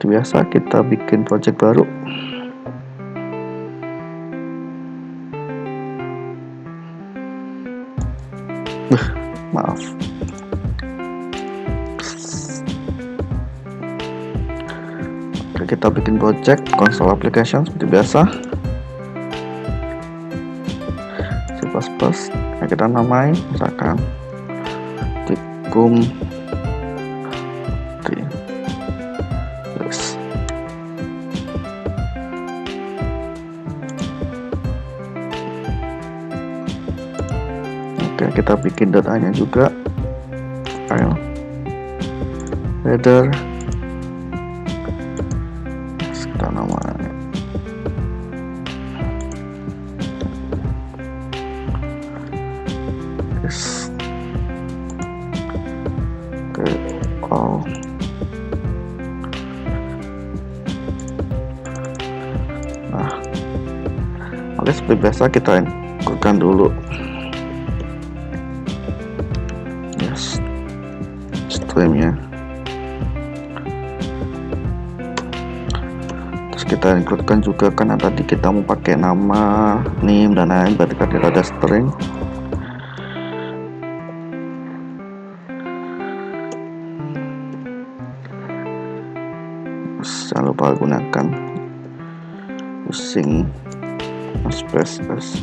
seperti biasa kita bikin project baru. Maaf. Oke, kita bikin project console application seperti biasa. C++. Nah, kita namai misalkan tikum yes. Oke, kita bikin datanya juga, file header, kita namanya yes. Oke, all. Nah, oke, seperti biasa kita inputkan dulu yes streamnya, terus kita includekan juga karena tadi kita mau pakai nama, name dan lain, berarti tadi ada string. Jangan lupa gunakan using space s.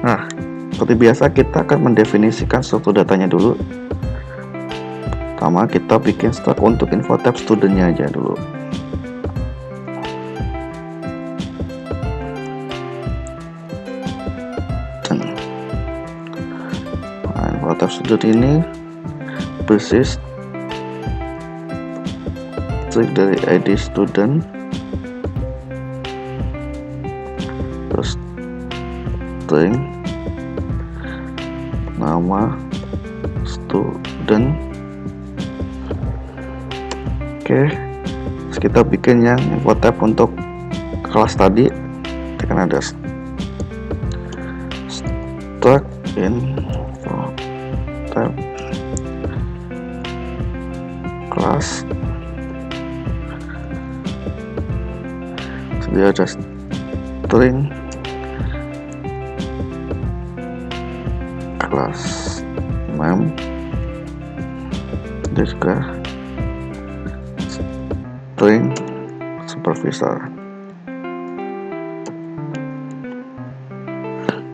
Nah, seperti biasa kita akan mendefinisikan struktur datanya dulu. Pertama kita bikin struct untuk info tab studentnya aja dulu. Nah, info tab student ini persis string dari ID student, terus string nama student. Oke, terus kita bikin yang info tab untuk kelas tadi, tekan ada struct info tab kelas, dia ada string kelas name, dia juga string supervisor.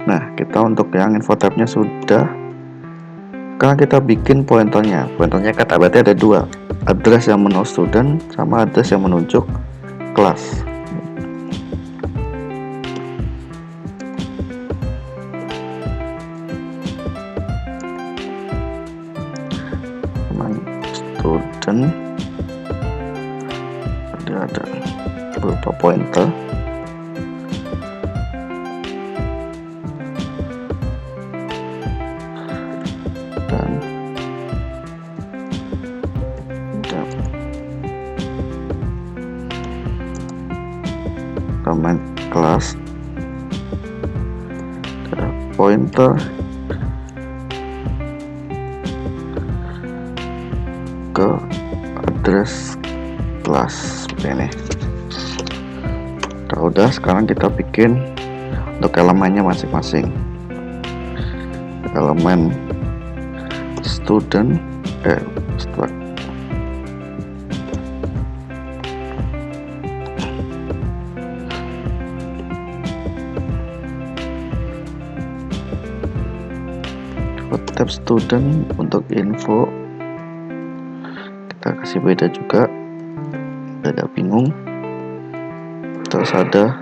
Nah, kita untuk yang info tabnya sudah. Sekarang kita bikin pointernya. Pointernya kata berarti ada dua, address yang menunjuk student sama address yang menunjuk kelas. Student ada beberapa pointer, dan domain kelas ada pointer ke address kelas ini. Udah, sekarang kita bikin untuk elemennya masing-masing. Elemen student struct tab student untuk info kita kasih beda juga, beda bingung. Terus ada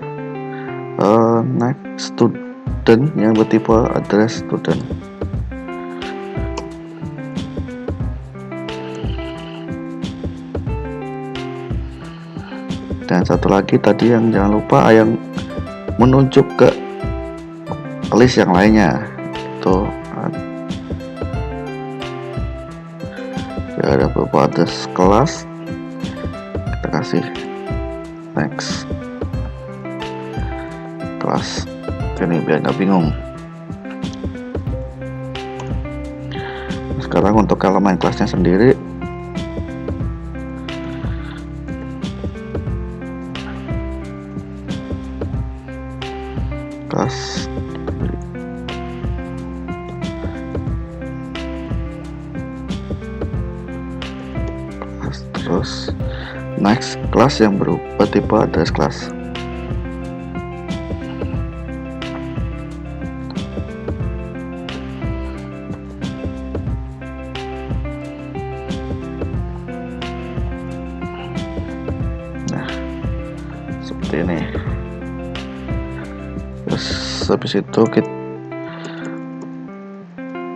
next student yang bertipe address student. Dan satu lagi tadi yang jangan lupa yang menunjuk ke list yang lainnya, itu ya ada beberapa address kelas, kita kasih next kelas ini biar nggak bingung. Sekarang untuk elemen kelasnya sendiri, kelas terus next kelas yang berubah tipe address kelas. Nah, seperti ini. Terus habis itu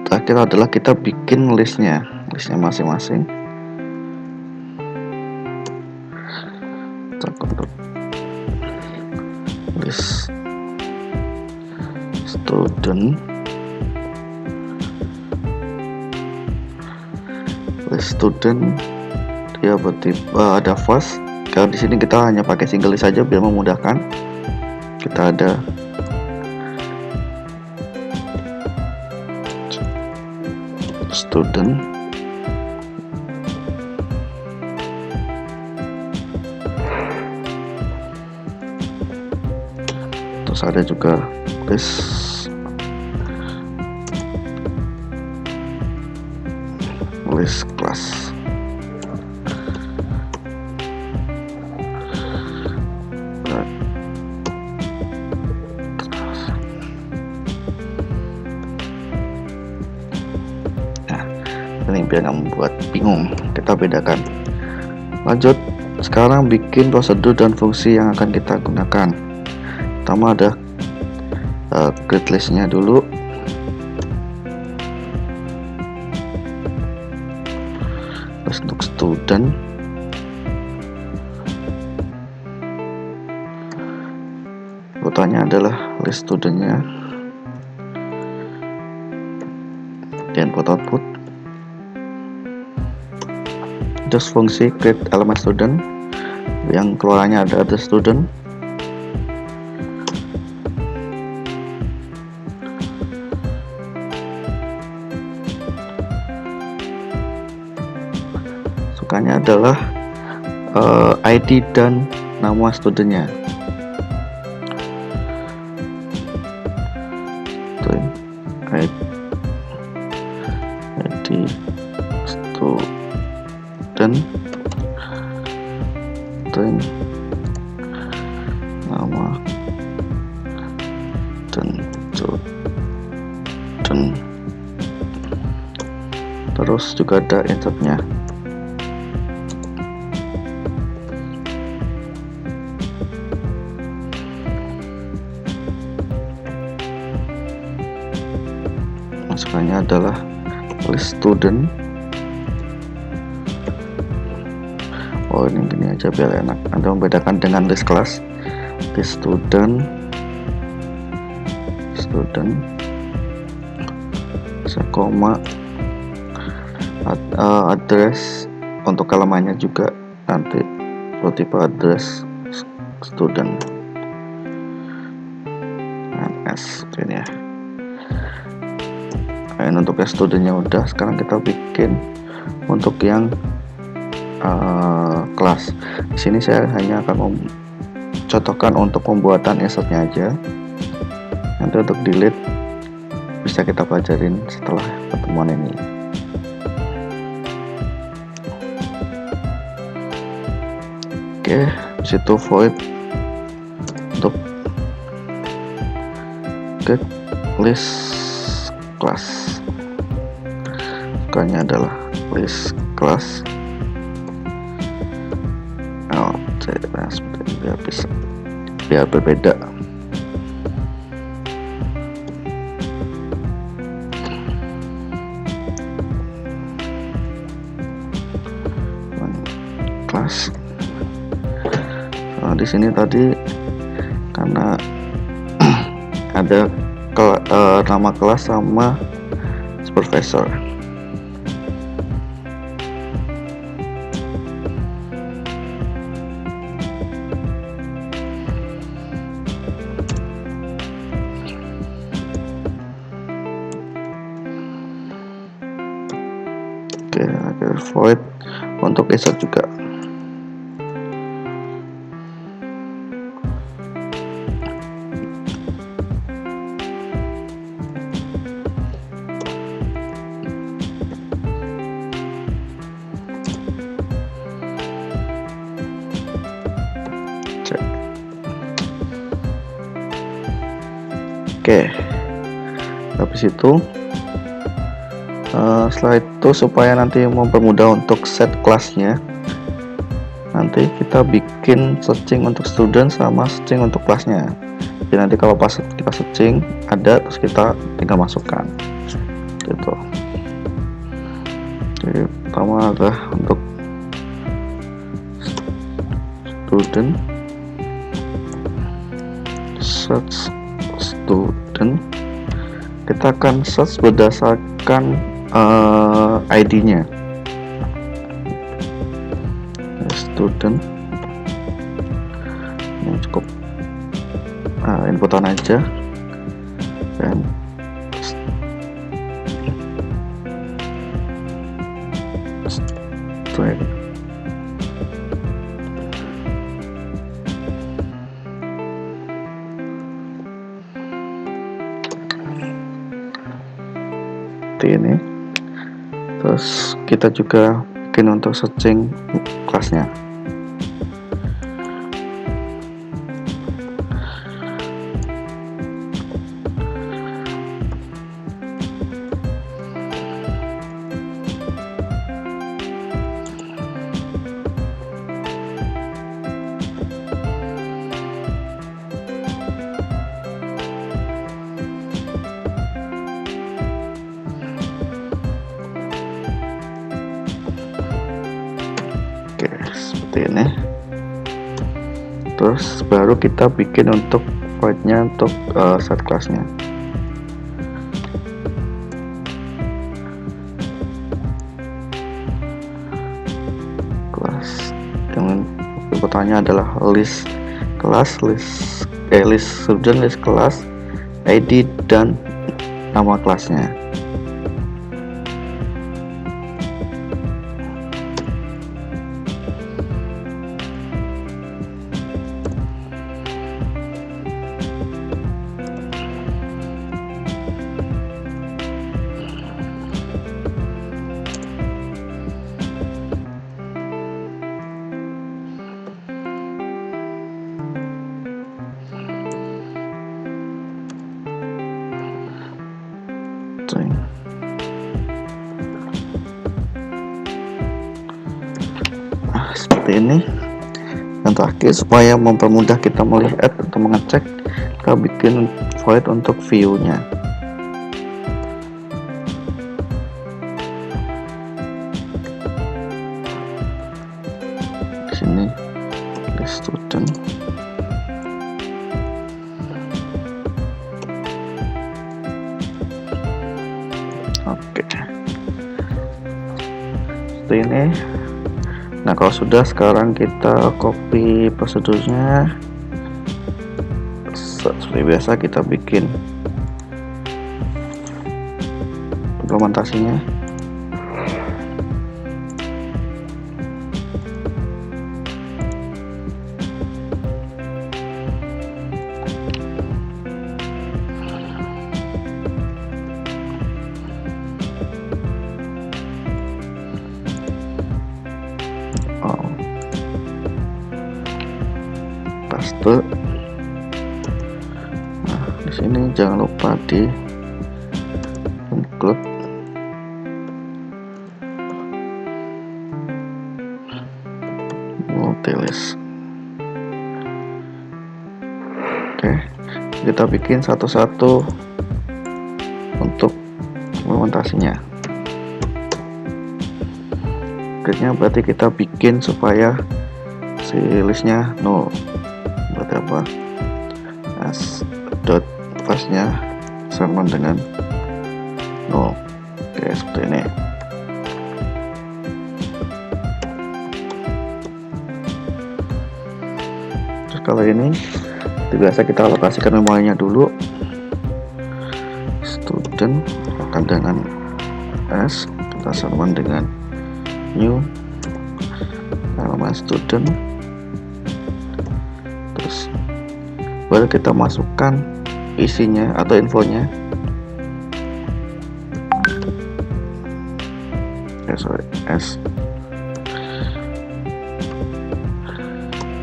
terakhir adalah kita bikin listnya masing-masing. List student, dia bertipe ada first. Kalau di sini kita hanya pakai single list saja biar memudahkan. Kita ada student, terus ada juga list class. Ini biar nggak membuat bingung, kita bedakan. Lanjut, sekarang bikin prosedur dan fungsi yang akan kita gunakan. Pertama ada create listnya dulu. Terus untuk student, urutannya adalah list studentnya, dan input output. Terus fungsi create element student yang keluarannya ada student. Sukanya adalah ID dan nama studentnya. ID student, nama dan student. Terus juga ada insertnya. Masukannya adalah list student. Oh, ini gini aja biar enak. Anda membedakan dengan list kelas. List student, sekoma, address untuk elemennya juga nanti tipe address student, NS ini ya. Nah, untuk yang studentnya udah. Sekarang kita bikin untuk yang kelas. Di sini saya hanya akan contohkan untuk pembuatan insertnya aja. Nanti untuk delete bisa kita pelajarin setelah pertemuan ini. Oke, situ void untuk get list class. Bukannya adalah list class. Biar berbeda. Kelas. Nah, di sini tadi karena ada nama kelas sama supervisor. Oke, akhir void untuk insert juga. Oke, habis itu setelah itu supaya nanti mempermudah untuk set kelasnya, nanti kita bikin searching untuk student sama searching untuk kelasnya. Jadi nanti kalau pas kita searching ada, terus kita tinggal masukkan gitu. Jadi pertama adalah untuk student, search student, kita akan search berdasarkan ID-nya. Student ini cukup inputan aja, dan string. Ini terus kita juga bikin untuk searching kelasnya. Seperti ini. Terus baru kita bikin untuk void-nya untuk set kelasnya. Kelas dengan inputannya adalah list kelas, list student, list kelas, ID dan nama kelasnya. Seperti ini. Dan terakhir, supaya mempermudah kita melihat atau mengecek, kita bikin void untuk view-nya. Di sini list student. Oke. Seperti ini. Nah, kalau sudah, sekarang kita copy prosedurnya. Seperti biasa kita bikin implementasinya. Paste. Nah, di sini jangan lupa di include multilist. Oke, kita bikin satu-satu untuk implementasinya. Akhirnya berarti kita bikin supaya si listnya 0. Berarti apa? As dot passnya sama dengan 0. Oke, seperti ini. Terus kalau ini biasa kita alokasikan memorinya dulu. Student akan dengan S, kita sama dengan new elemen student, terus baru kita masukkan isinya atau infonya. S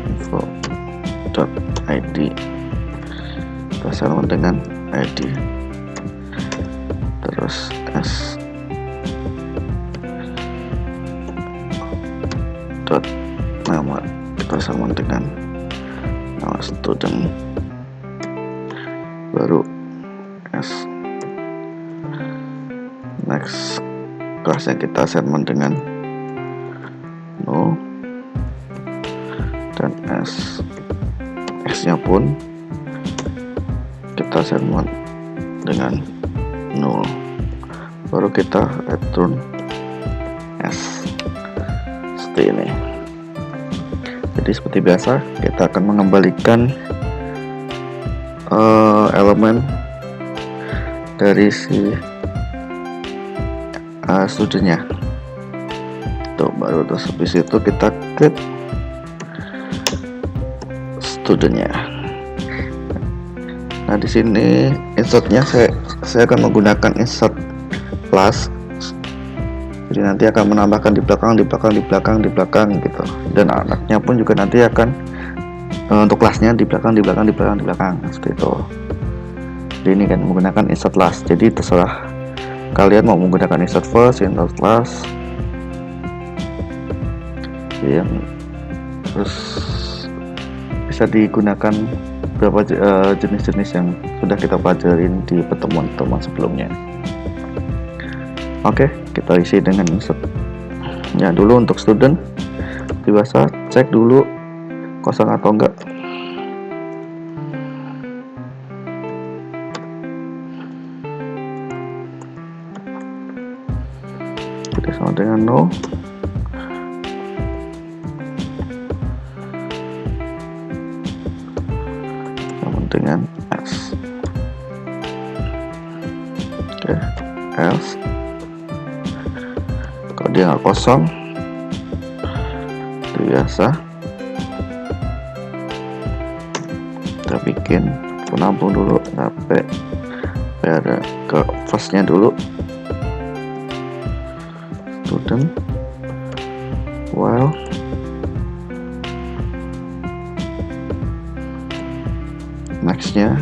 info.id, kita sama dengan ID, terus S dot nama, kita sama dengan nama student, baru S. Next, kelasnya kita assignment dengan no, dan S nya pun kita assignment dengan null, baru kita return S seperti ini. Jadi seperti biasa kita akan mengembalikan elemen dari si studentnya tuh, baru terus habis itu kita create studentnya. Nah di sini insertnya saya akan menggunakan insert class, jadi nanti akan menambahkan di belakang gitu, dan anaknya pun juga nanti akan untuk kelasnya di belakang seperti itu. Jadi ini kan menggunakan insert last, jadi terserah kalian mau menggunakan insert first, insert last, yang terus bisa digunakan beberapa jenis-jenis yang sudah kita pelajarin di pertemuan-pertemuan sebelumnya. Oke, kita isi dengan insert ya dulu. Untuk student biasa cek dulu kosong atau enggak. Kita sama dengan no, sama dengan S. Oke, else kalau dia nggak kosong, itu biasa kita bikin penampung dulu sampai ada ke first-nya dulu, student while next-nya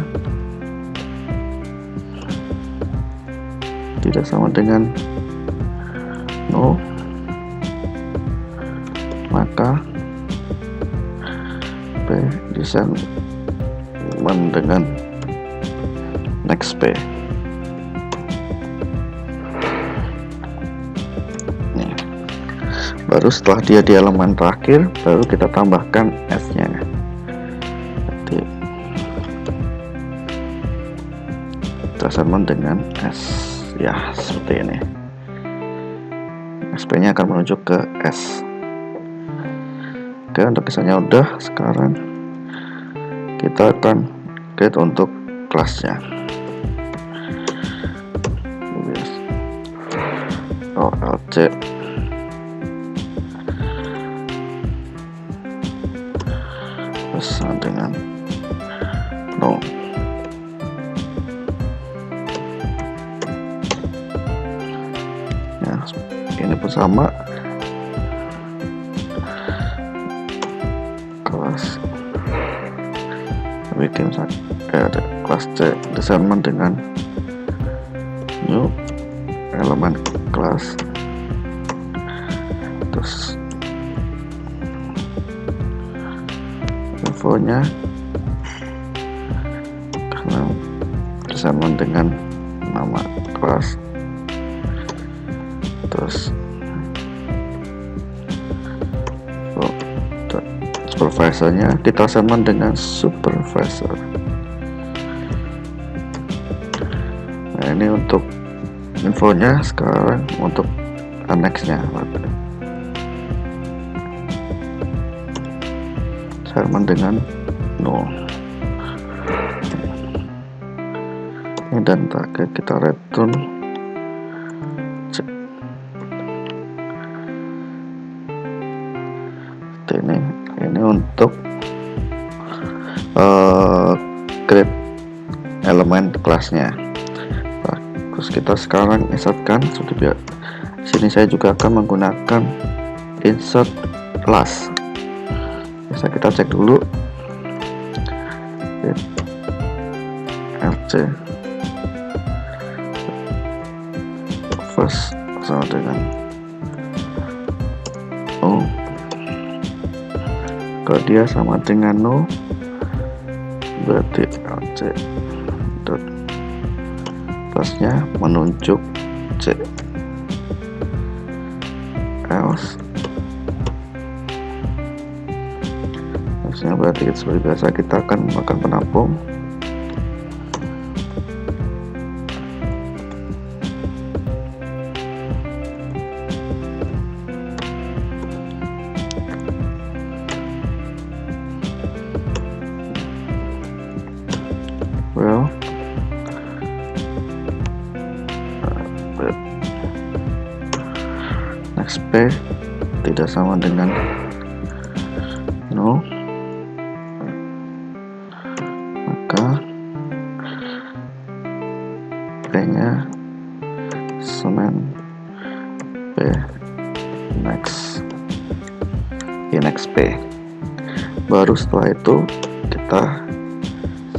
tidak sama dengan no, maka P disama dengan next P. Nih, baru setelah dia di elemen terakhir baru kita tambahkan S nya. Jadi kita sama dengan S ya, seperti ini. SP nya akan menuju ke S. Oke, untuk misalnya udah, sekarang kita akan create untuk kelasnya. OLC sama dengan no. Ya, ini pun sama, kelas bikin ada kelas C assignment dengan new elemen kelas, terus infonya karena assignment dengan nama kelas, terus supervisornya kita assignment dengan supervisor. Nah ini untuk infonya. Sekarang untuk annexnya assignment dengan no. Ini dan terakhir kita return untuk create elemen kelasnya. Nah, terus kita sekarang insertkan. Sini saya juga akan menggunakan insert class. Bisa kita cek dulu rc first sama dengan no. Kalau dia sama dengan no, berarti rc dot plusnya menunjuk c, else berarti seperti biasa kita akan memakan penampung. Well, next p tidak sama dengan no, maka p-nya semen p next p. Baru setelah itu kita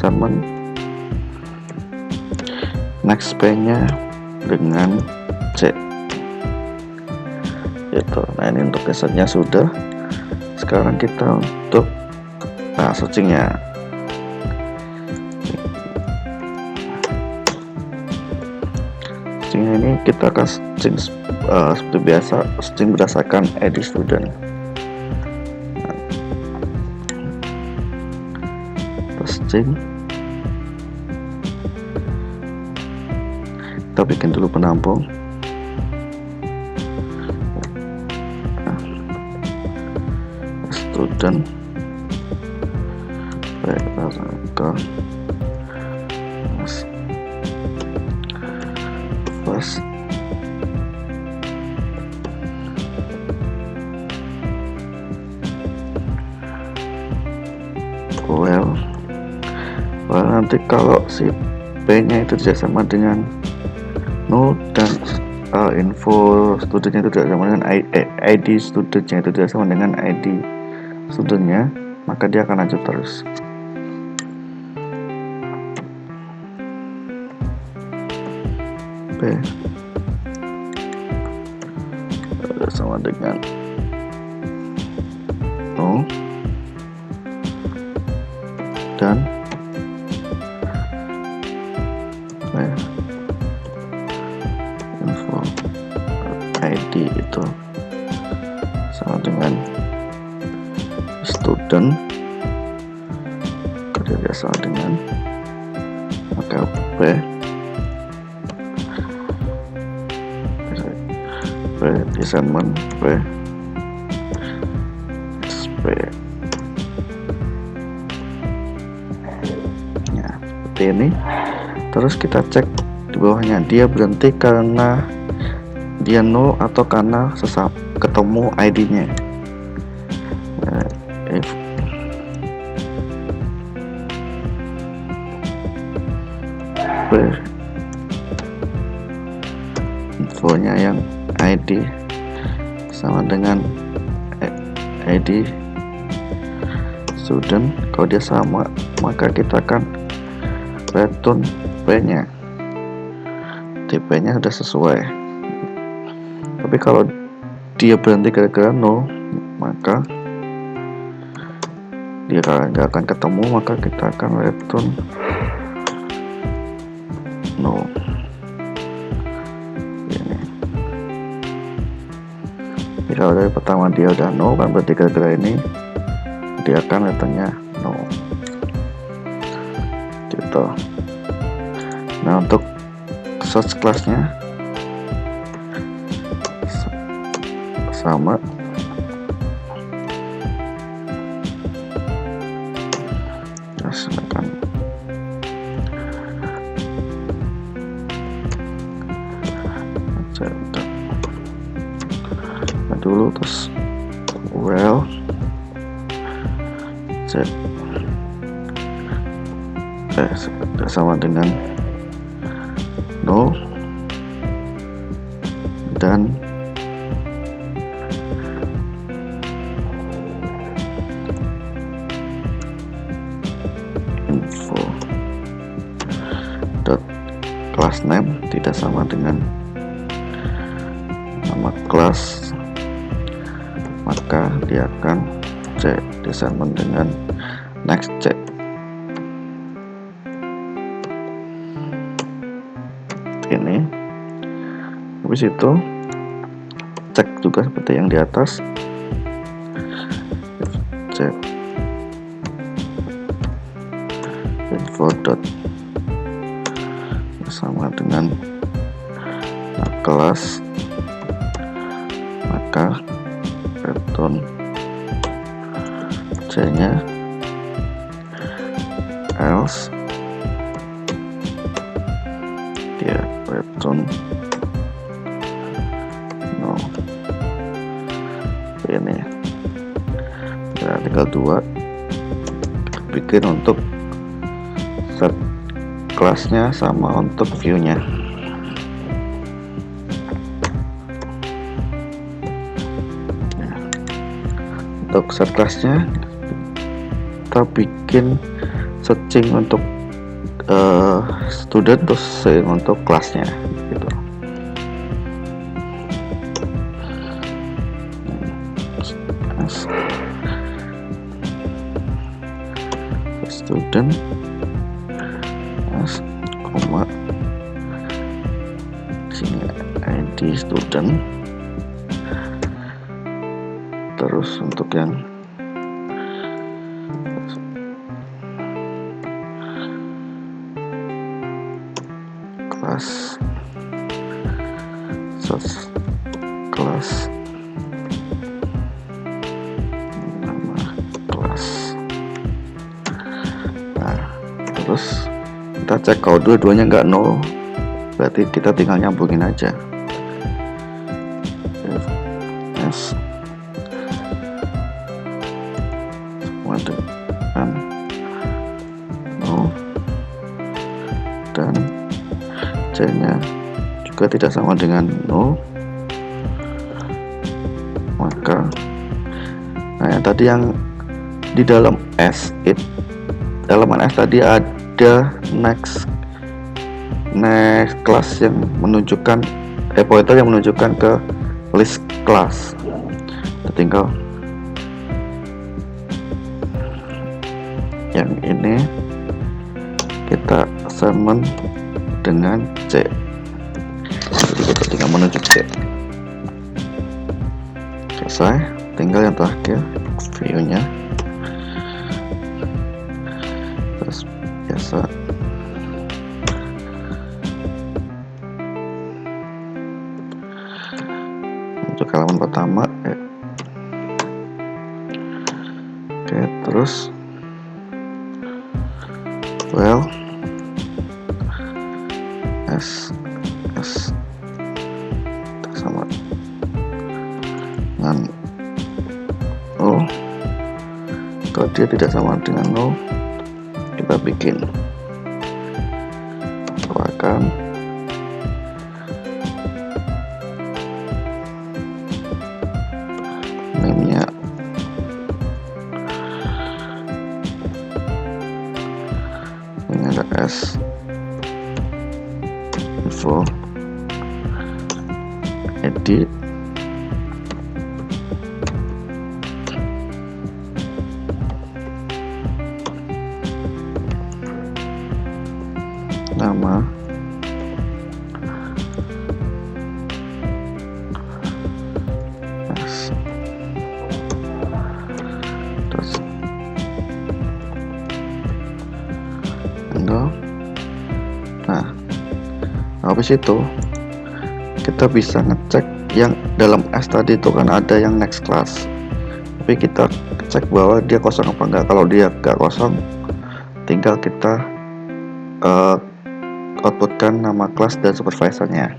semen next p-nya dengan c gitu. Nah, ini untuk kesetnya sudah. Sekarang kita untuk searchingnya. Ini kita akan string seperti biasa, string berdasarkan ID student. String kita bikin dulu penampung. Student first well, nanti kalau si p-nya itu tidak sama dengan no dan info studentnya itu tidak sama dengan ID studentnya itu tidak sama dengan ID studentnya, maka dia akan lanjut terus. P sama dengan no dan info ID itu sama dengan student, kerja sama dengan maka P assignment P SP ya, seperti ini. Terus kita cek di bawahnya dia berhenti karena dia no atau karena ketemu ID-nya. If infonya yang ID sama dengan ID student, kalau dia sama maka kita akan return p-nya, tipe-nya sudah sesuai. Tapi kalau dia berhenti gara-gara no, maka dia nggak akan ketemu, maka kita akan return no. Ini kalau dari pertama dia udah no, kan berarti gara-gara ini dia akan returnnya no gitu. Nah, untuk search classnya sama silakan dulu, terus well C sama dengan 0 dan info dot class name tidak sama dengan nama kelas, maka dia akan C sama dengan next C. Ini habis itu cek juga seperti yang di atas, cek info dot sama dengan kelas, maka return C nya, else dia return no. Ini ya, tinggal 2 bikin untuk set kelasnya sama untuk view-nya. Untuk set kelasnya kita bikin searching untuk student, terus untuk kelasnya gitu. Student as koma sini ID student, terus untuk yang kelas search kelas nama kelas. Nah, terus kita cek kalau dua-duanya nggak 0, berarti kita tinggal nyambungin aja. Yes. Semua dengan 0 dan C nya juga tidak sama dengan 0, maka nah yang tadi yang di dalam S, elemen S tadi ada next class yang menunjukkan pointer yang menunjukkan ke list class. Kita tinggal yang ini kita assignment dengan C, jadi kita tinggal menunjuk C. Selesai, tinggal yang terakhir view nya, terus biasa untuk halaman pertama oke, terus well S sama dengan 0, kalau dia tidak sama dengan 0 kita bikin akan name-nya ini ada S info edit nama S terus handle. Nah, habis itu kita bisa ngecek yang dalam S tadi itu kan ada yang next class, tapi kita cek bahwa dia kosong apa enggak. Kalau dia enggak kosong, tinggal kita outputkan nama kelas dan supervisornya.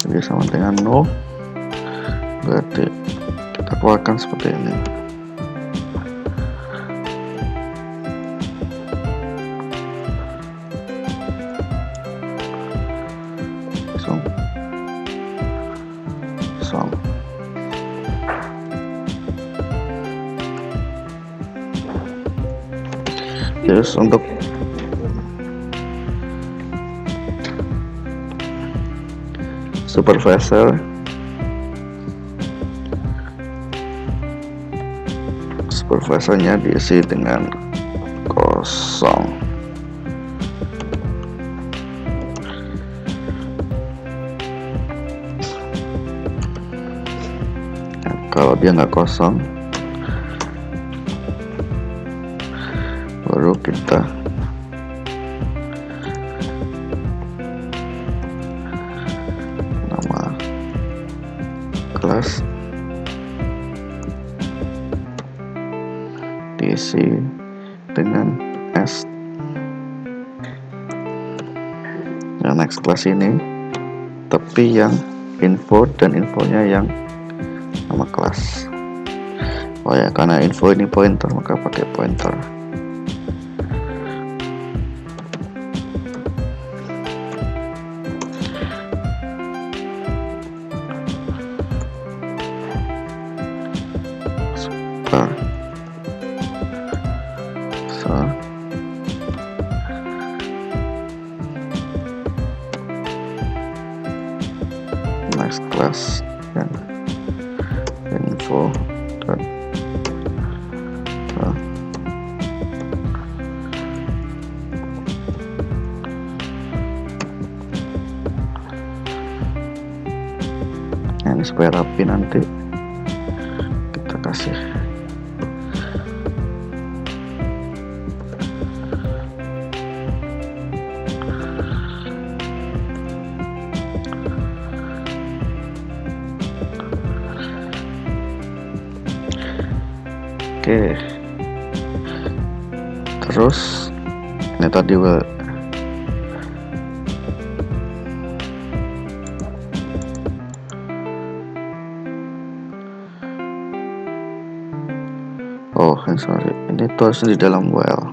jadi sama dengan 0, berarti kita keluarkan seperti ini. Langsung terus untuk supervisornya diisi dengan kosong. Nah, kalau dia nggak kosong, baru kita nama kelas diisi dengan S. Nah, next kelas ini tapi yang info dan infonya yang nama kelas. Oh ya, karena info ini pointer maka pakai pointer. Next class dan info dan ini supaya rapi nanti kita kasih oke. Terus ini tadi sorry, ini tuh harusnya di dalam while.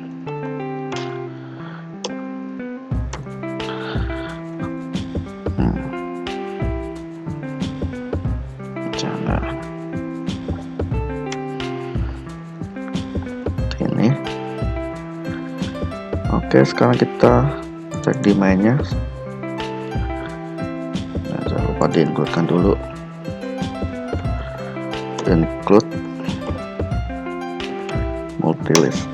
Jangan ini. Oke, sekarang kita cek di mainnya. Nah, jangan lupa di-include-kan dulu. Include multilist.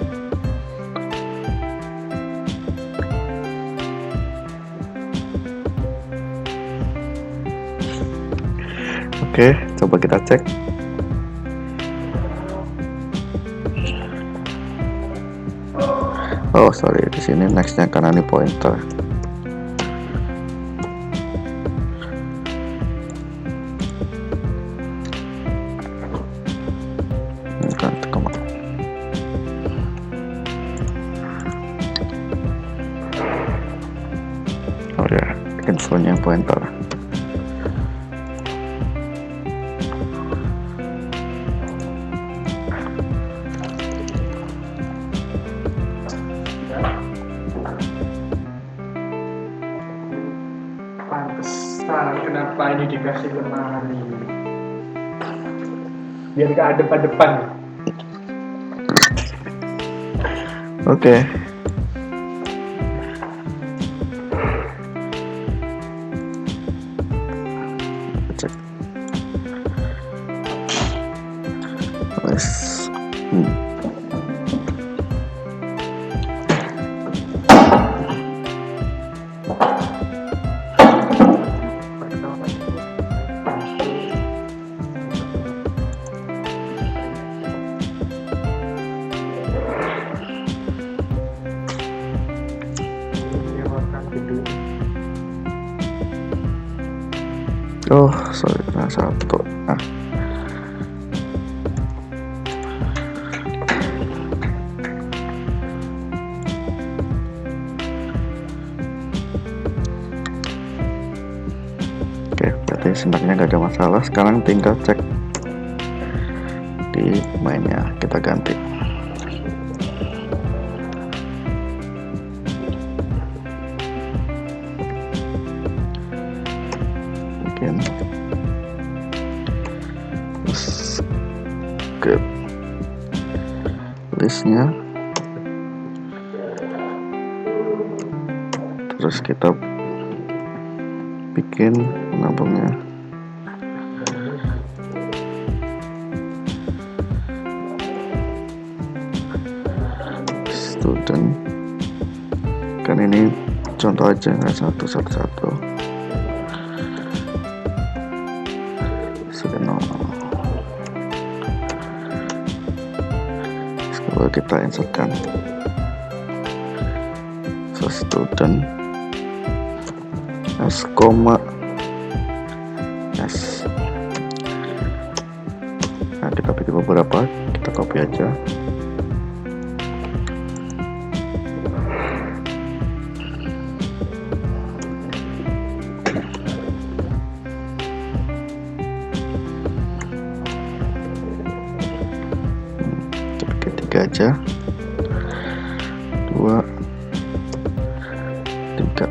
Oke, coba kita cek. Oh sorry, di sini nextnya karena ini pointer. Ini kan kemana? Oh ya, infonya pointer. Pantesan kenapa ini dikasih lemari, biar gak ada depan. Oke. Cek. Oh sorry, nah satu. Nah. Oke, berarti sebenarnya nggak ada masalah. Sekarang tinggal cek di mainnya, kita ganti. Bikin skip listnya, terus kita bikin penampungnya. Student, kan ini contoh aja, nggak satu-satu. Coba kita insertkan student s, s. Nah, kita bikin beberapa, kita copy aja. Tiga aja, 2, 3.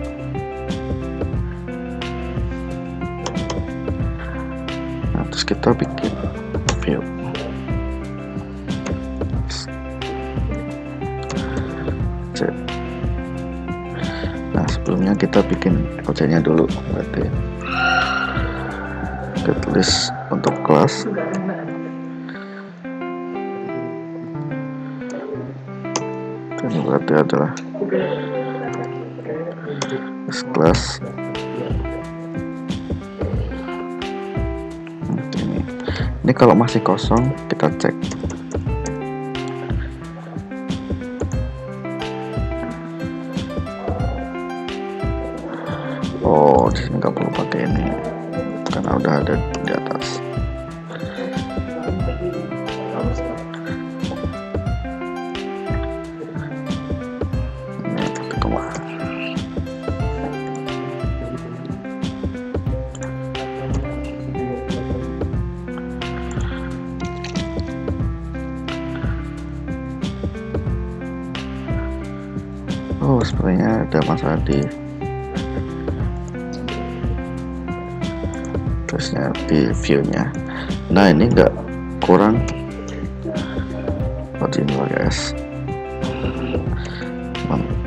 Nah, terus kita bikin view. Nah, sebelumnya kita bikin objeknya dulu, berarti get list untuk kelas. Ini berarti adalah kelas. Ini kalau masih kosong kita cek. Oh, di sini nggak perlu pakai ini karena udah ada di atas. Oh, sebenarnya ada masalah di terusnya di view-nya. Nah, ini enggak kurang original guys.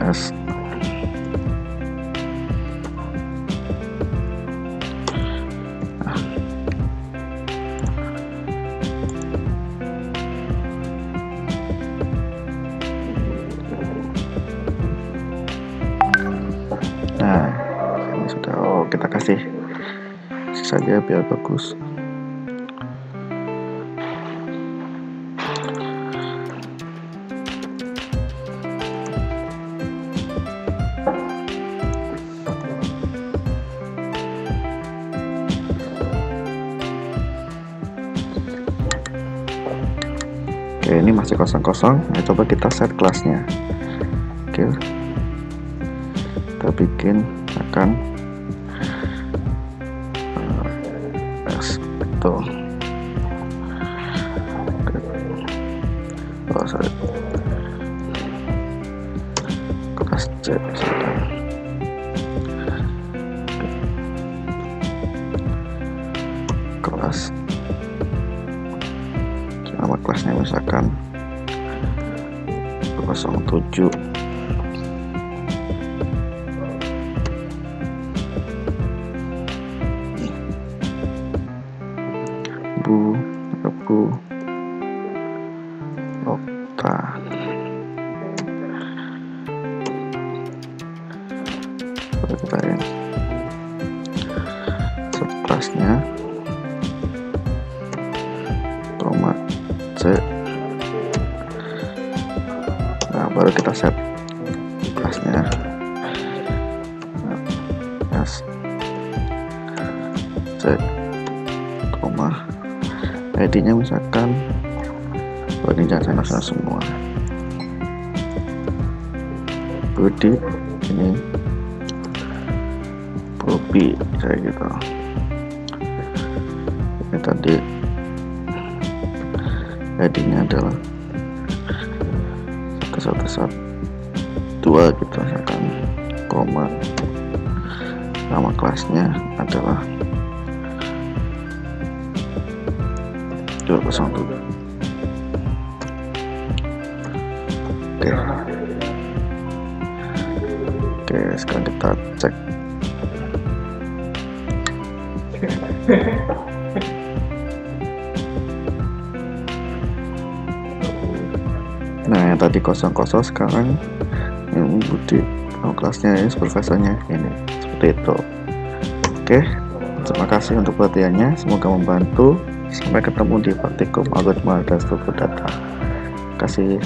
S. Nah, ini sudah. Oh, kita kasih saja biar bagus. Oke, ini masih kosong-kosong. Nah, coba kita set kelasnya. Oke, kita bikin akan itu. Oh, sorry. Kelas C misalkan. Kelas, nama kelasnya misalkan 07. Bu Okta. Kita ini kelasnya koma C. Nah, baru kita set kelasnya. Yes. C koma ID-nya misalkan, oh, ini jangan salah semua. Budi, ini Bobby kayak gitu. tadi headingnya adalah 1112 gitu, misalkan koma, nama kelasnya adalah 207. Oke, sekarang kita cek. Nah, yang tadi 00 sekarang yang Budi, kelasnya ini supervisornya ini, seperti itu. Oke, terima kasih untuk perhatiannya, semoga membantu. Sampai ketemu di praktikum algoritma dan struktur data. Terima kasih.